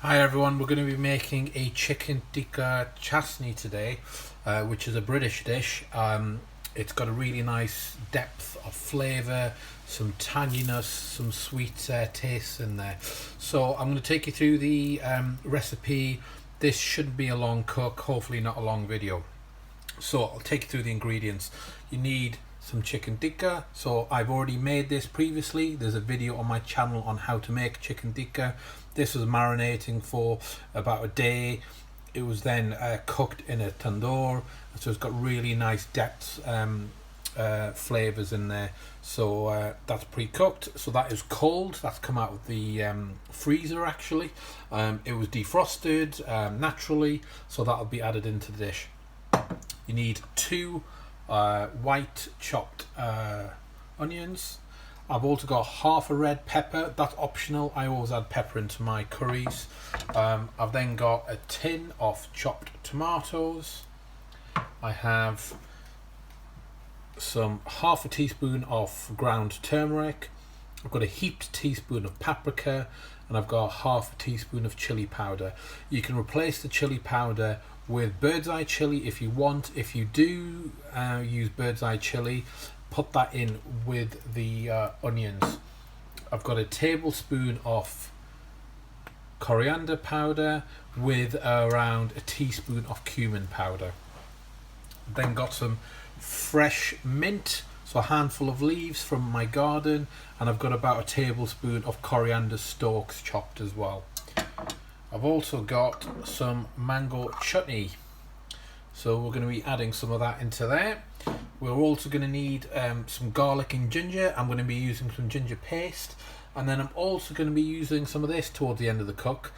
Hi everyone, we're going to be making a chicken tikka chasni today, which is a British dish. It's got a really nice depth of flavour, some tanginess, some sweet taste in there. So I'm going to take you through the recipe. This shouldn't be a long cook, hopefully not a long video. So I'll take you through the ingredients. You need some chicken tikka. So I've already made this previously. There's a video on my channel on how to make chicken tikka. This was marinating for about a day. It was then cooked in a tandoor, so it's got really nice depth flavors in there. So that's pre-cooked, so that is cold. That's come out of the freezer actually. It was defrosted naturally, so that'll be added into the dish. You need two white chopped onions. I've also got half a red pepper. That's optional. I always add pepper into my curries. I've then got a tin of chopped tomatoes. I have some half a teaspoon of ground turmeric. I've got a heaped teaspoon of paprika, and I've got half a teaspoon of chili powder. You can replace the chili powder with bird's eye chili if you want. If you do use bird's eye chili, put that in with the onions. I've got a tablespoon of coriander powder with around a teaspoon of cumin powder. Then got some fresh mint, so a handful of leaves from my garden, and I've got about a tablespoon of coriander stalks chopped as well. I've also got some mango chutney, so we're going to be adding some of that into there. We're also going to need some garlic and ginger. I'm going to be using some ginger paste, and then I'm also going to be using some of this towards the end of the cook.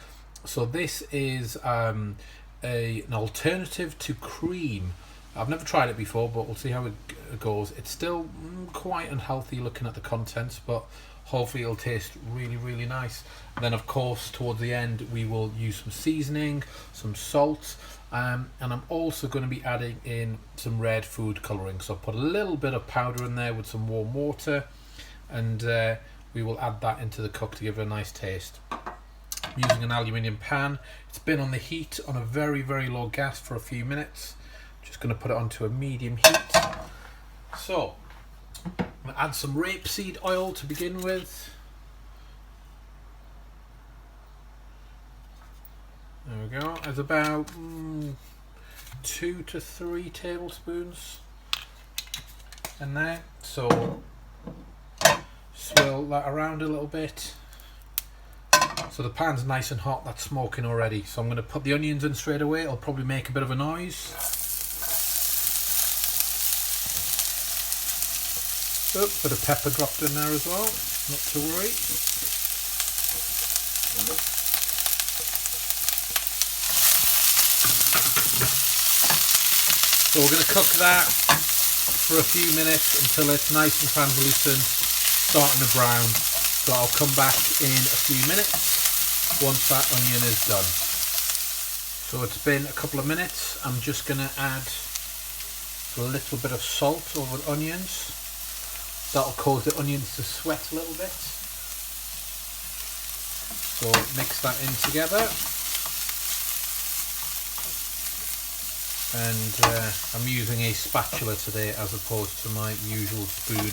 So this is an alternative to cream. I've never tried it before, but we'll see how it goes. It's still quite unhealthy looking at the contents, but hopefully it'll taste really, really nice. And then of course towards the end we will use some seasoning, some salt, and I'm also going to be adding in some red food colouring. So I'll put a little bit of powder in there with some warm water, and we will add that into the cook to give it a nice taste. I'm using an aluminium pan. It's been on the heat on a very, very low gas for a few minutes. Just going to put it onto a medium heat. So I'm going to add some rapeseed oil to begin with. There we go. There's about 2 to 3 tablespoons in there. So swirl that around a little bit. So the pan's nice and hot. That's smoking already. So I'm going to put the onions in straight away. It'll probably make a bit of a noise. Oh, bit of pepper dropped in there as well, not to worry. So we're going to cook that for a few minutes until it's nice and translucent, starting to brown. So I'll come back in a few minutes once that onion is done. So it's been a couple of minutes. I'm just going to add a little bit of salt over the onions. That'll cause the onions to sweat a little bit. So mix that in together. And I'm using a spatula today as opposed to my usual spoon.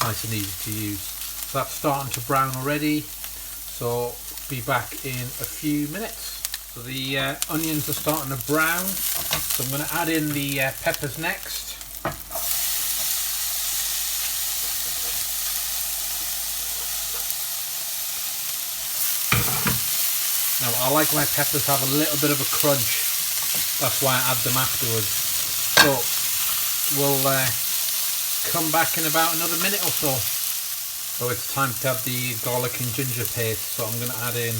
Nice and easy to use. So that's starting to brown already. So be back in a few minutes. So the onions are starting to brown. So I'm going to add in the peppers next. Now I like my peppers to have a little bit of a crunch, that's why I add them afterwards. So we'll come back in about another minute or so. So it's time to add the garlic and ginger paste. So I'm going to add in 2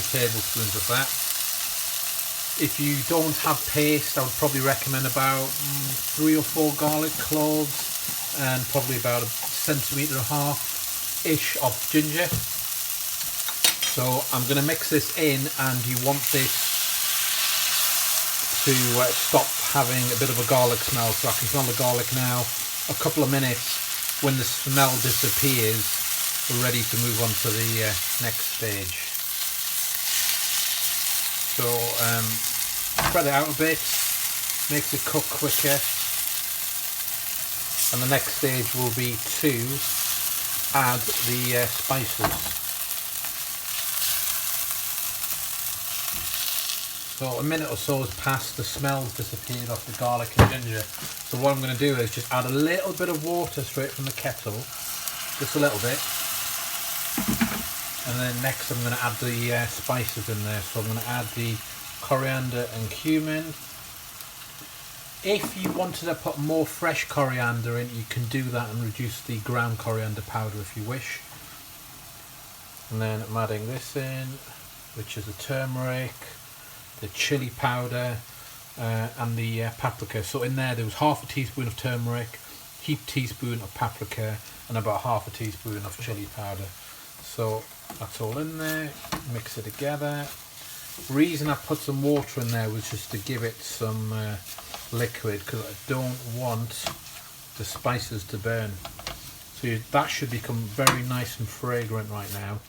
tablespoons of that. If you don't have paste, I would probably recommend about 3 or 4 garlic cloves and probably about 1.5 centimetres ish of ginger. So I'm going to mix this in, and you want this to stop having a bit of a garlic smell. So I can smell the garlic now. A couple of minutes, when the smell disappears, we're ready to move on to the next stage. So spread it out a bit, makes it cook quicker, and the next stage will be to add the spices. So a minute or so has passed, the smell's disappeared off the garlic and ginger. So what I'm going to do is just add a little bit of water straight from the kettle, just a little bit. And then next I'm going to add the spices in there. So I'm going to add the coriander and cumin. If you wanted to put more fresh coriander in, you can do that and reduce the ground coriander powder if you wish. And then I'm adding this in, which is the turmeric, the chili powder, and the paprika. So in there was half a teaspoon of turmeric, heaped teaspoon of paprika, and about half a teaspoon of chili powder. So that's all in there, mix it together. Reason I put some water in there was just to give it some liquid, because I don't want the spices to burn. So that should become very nice and fragrant right now.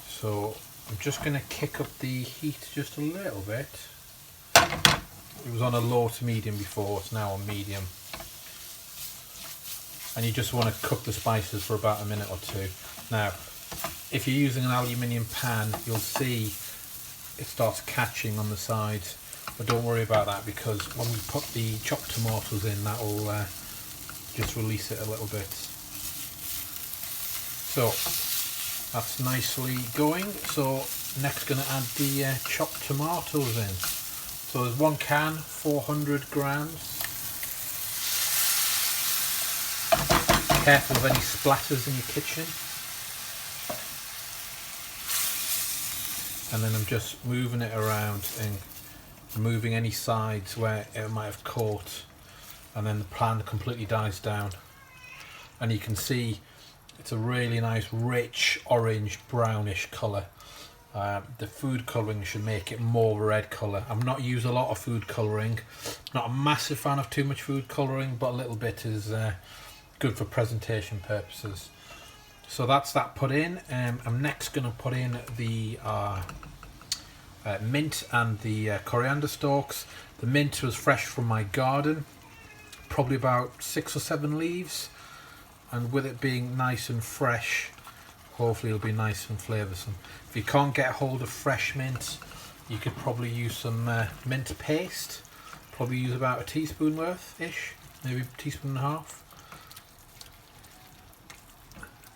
So I'm just going to kick up the heat just a little bit. It was on a low to medium before, it's now on medium. And you just want to cook the spices for about a minute or two. Now, if you're using an aluminium pan, you'll see it starts catching on the sides. But don't worry about that, because when we put the chopped tomatoes in, that will just release it a little bit. So that's nicely going. So next going to add the chopped tomatoes in. So there's 1 can, 400 grams. Careful of any splatters in your kitchen. And then I'm just moving it around and removing any sides where it might have caught, and then the pan completely dies down. And you can see it's a really nice rich orange brownish colour. The food colouring should make it more of a red colour. I'm not using a lot of food colouring, not a massive fan of too much food colouring, but a little bit is good for presentation purposes. So that's that put in. I'm next going to put in the mint and the coriander stalks. The mint was fresh from my garden, probably about 6 or 7 leaves, and with it being nice and fresh, hopefully it'll be nice and flavoursome. If you can't get hold of fresh mint, you could probably use some mint paste. Probably use about a teaspoon worth ish, maybe a teaspoon and a half,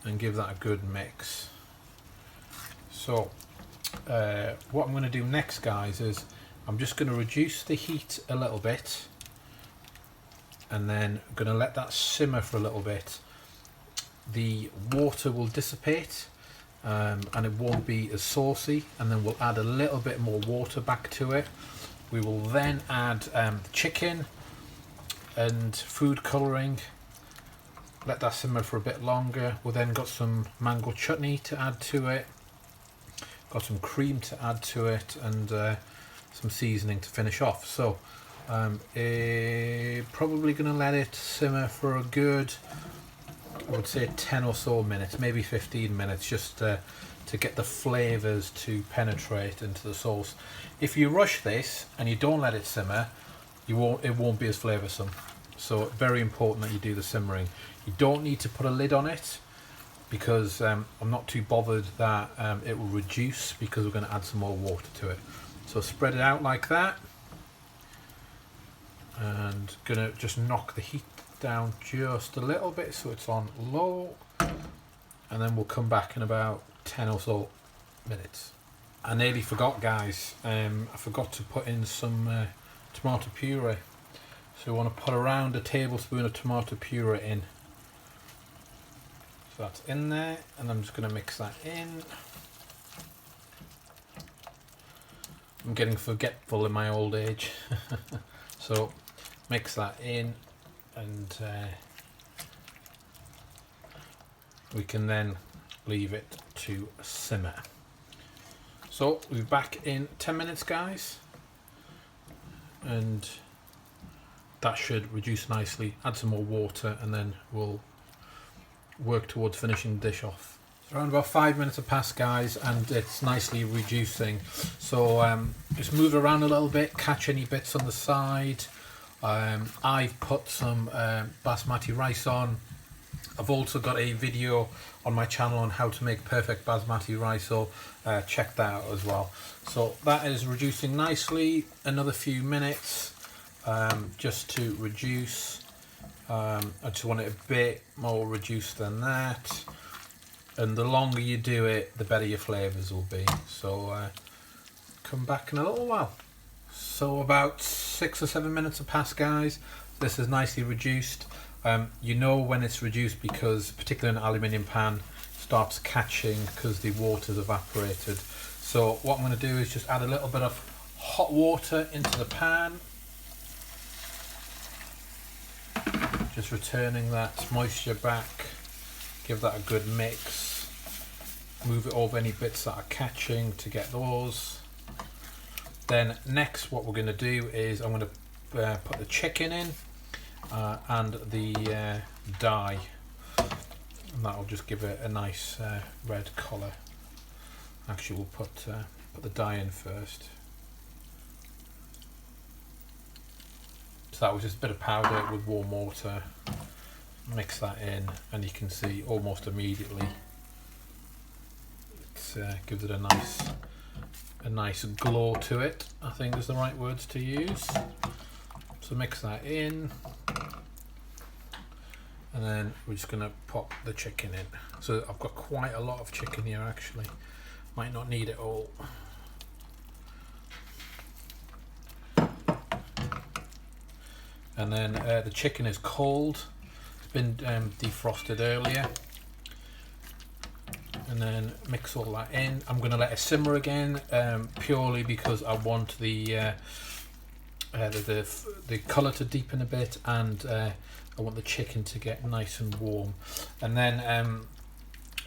and give that a good mix. So what I'm going to do next, guys, is I'm just going to reduce the heat a little bit, and then I'm going to let that simmer for a little bit. The water will dissipate and it won't be as saucy, and then we'll add a little bit more water back to it. We will then add the chicken and food colouring, let that simmer for a bit longer. We'll then got some mango chutney to add to it, got some cream to add to it, and some seasoning to finish off. So probably going to let it simmer for a good, I would say 10 or so minutes, maybe 15 minutes, just to get the flavours to penetrate into the sauce. If you rush this and you don't let it simmer, it won't be as flavoursome. So very important that you do the simmering. You don't need to put a lid on it, because I'm not too bothered that it will reduce, because we're going to add some more water to it. So spread it out like that, and going to just knock the heat down just a little bit so it's on low, and then we'll come back in about 10 or so minutes. I nearly forgot, guys. I forgot to put in some tomato puree. So we want to put around a tablespoon of tomato puree in. So that's in there, and I'm just going to mix that in. I'm getting forgetful in my old age. So mix that in, and we can then leave it to simmer. So we'll be back in 10 minutes, guys, and that should reduce nicely. Add some more water, and then we'll work towards finishing the dish off. So around about 5 minutes have passed, guys, and it's nicely reducing. So just move it around a little bit, catch any bits on the side. I've put some basmati rice on. I've also got a video on my channel on how to make perfect basmati rice, so check that out as well. So that is reducing nicely. Another few minutes just to reduce. I just want it a bit more reduced than that, and the longer you do it, the better your flavours will be. So come back in a little while. So about 6 or 7 minutes have passed, guys. This is nicely reduced. You know when it's reduced because, particularly in an aluminium pan, starts catching because the water's evaporated. So what I'm going to do is just add a little bit of hot water into the pan, just returning that moisture back. Give that a good mix. Move it over any bits that are catching to get those. Then next, what we're going to do is I'm going to put the chicken in. And the dye, and that will just give it a nice red colour. Actually, we'll put the dye in first. So that was just a bit of powder with warm water. Mix that in, and you can see almost immediately it gives it a nice glow to it, I think is the right words to use. So mix that in, and then we're just going to pop the chicken in. So I've got quite a lot of chicken here actually, might not need it all. And then the chicken is cold, it's been defrosted earlier. And then mix all that in. I'm going to let it simmer again, purely because I want the colour to deepen a bit, and I want the chicken to get nice and warm. And then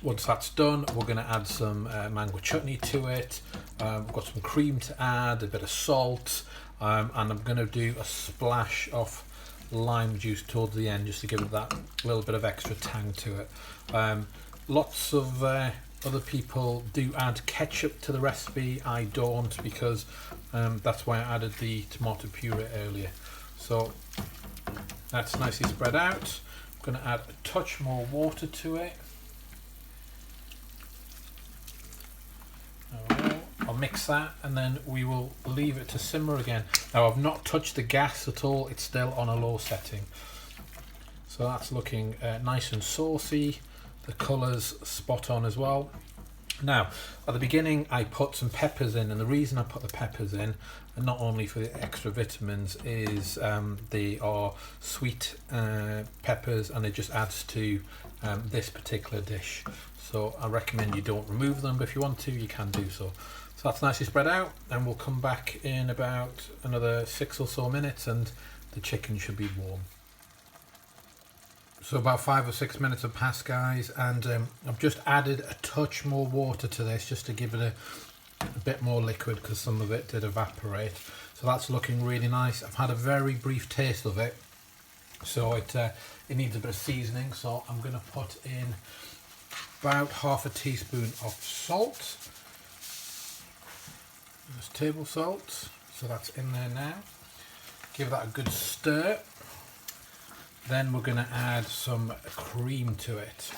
once that's done, we're going to add some mango chutney to it. We've got some cream to add, a bit of salt, and I'm going to do a splash of lime juice towards the end just to give it that little bit of extra tang to it. Lots of other people do add ketchup to the recipe. I don't, because that's why I added the tomato puree earlier. So that's nicely spread out. I'm going to add a touch more water to it. I'll mix that, and then we will leave it to simmer again. Now I've not touched the gas at all, it's still on a low setting. So that's looking nice and saucy. The colour's spot on as well. Now, at the beginning I put some peppers in, and the reason I put the peppers in, and not only for the extra vitamins, is they are sweet peppers, and it just adds to this particular dish. So I recommend you don't remove them, but if you want to, you can do so. So that's nicely spread out, and we'll come back in about another 6 or so minutes and the chicken should be warm. So about 5 or 6 minutes have passed, guys, and I've just added a touch more water to this just to give it a bit more liquid, because some of it did evaporate. So that's looking really nice. I've had a very brief taste of it, so it needs a bit of seasoning. So I'm going to put in about half a teaspoon of salt. There's table salt, so that's in there now. Give that a good stir. Then we're going to add some cream to it.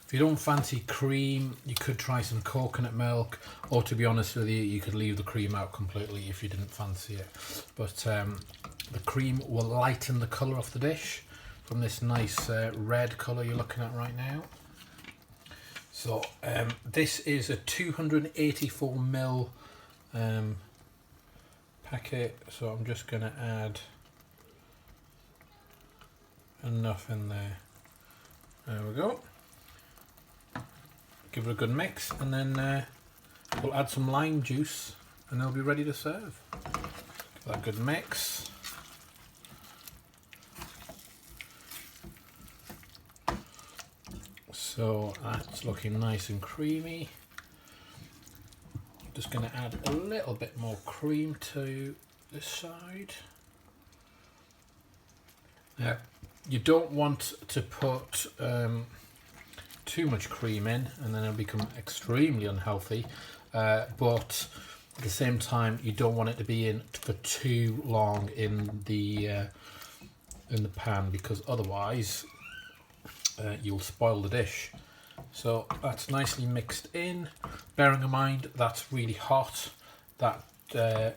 If you don't fancy cream, you could try some coconut milk, or to be honest with you, you could leave the cream out completely if you didn't fancy it. But the cream will lighten the colour of the dish from this nice red colour you're looking at right now. So this is a 284ml packet, so I'm just going to add enough in there. There we go. Give it a good mix, and then we'll add some lime juice and they'll be ready to serve. Give that a good mix. So that's looking nice and creamy. Just going to add a little bit more cream to this side. Now, you don't want to put too much cream in, and then it'll become extremely unhealthy. But at the same time, you don't want it to be in for too long in the pan, because otherwise you'll spoil the dish. So that's nicely mixed in, bearing in mind that's really hot. That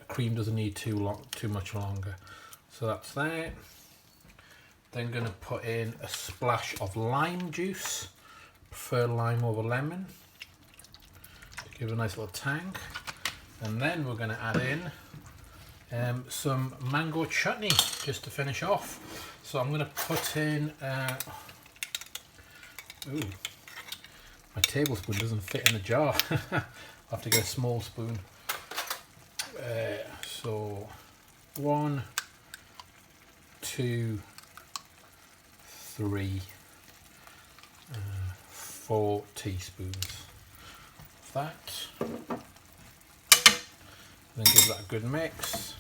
cream doesn't need too much longer. So that's there. Then going to put in a splash of lime juice. Prefer lime over lemon to give it a nice little tang. And then we're going to add in some mango chutney just to finish off. So I'm going to put in my tablespoon doesn't fit in the jar. I'll have to get a small spoon. So 1, 2, 3, 4 teaspoons of that. Then give that a good mix.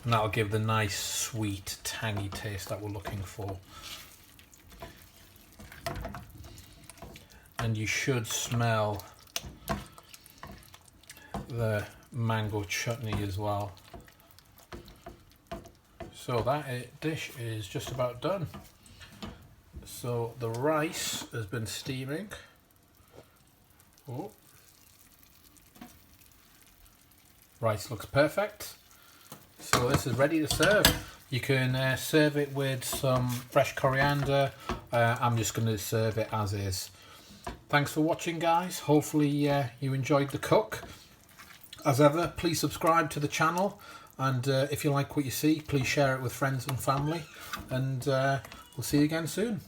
And that'll give the nice, sweet, tangy taste that we're looking for. And you should smell the mango chutney as well. So that dish is just about done. So the rice has been steaming. Oh. Rice looks perfect. So this is ready to serve. You can serve it with some fresh coriander. I'm just going to serve it as is. Thanks for watching, guys. Hopefully you enjoyed the cook. As ever, please subscribe to the channel, and if you like what you see, please share it with friends and family, and we'll see you again soon.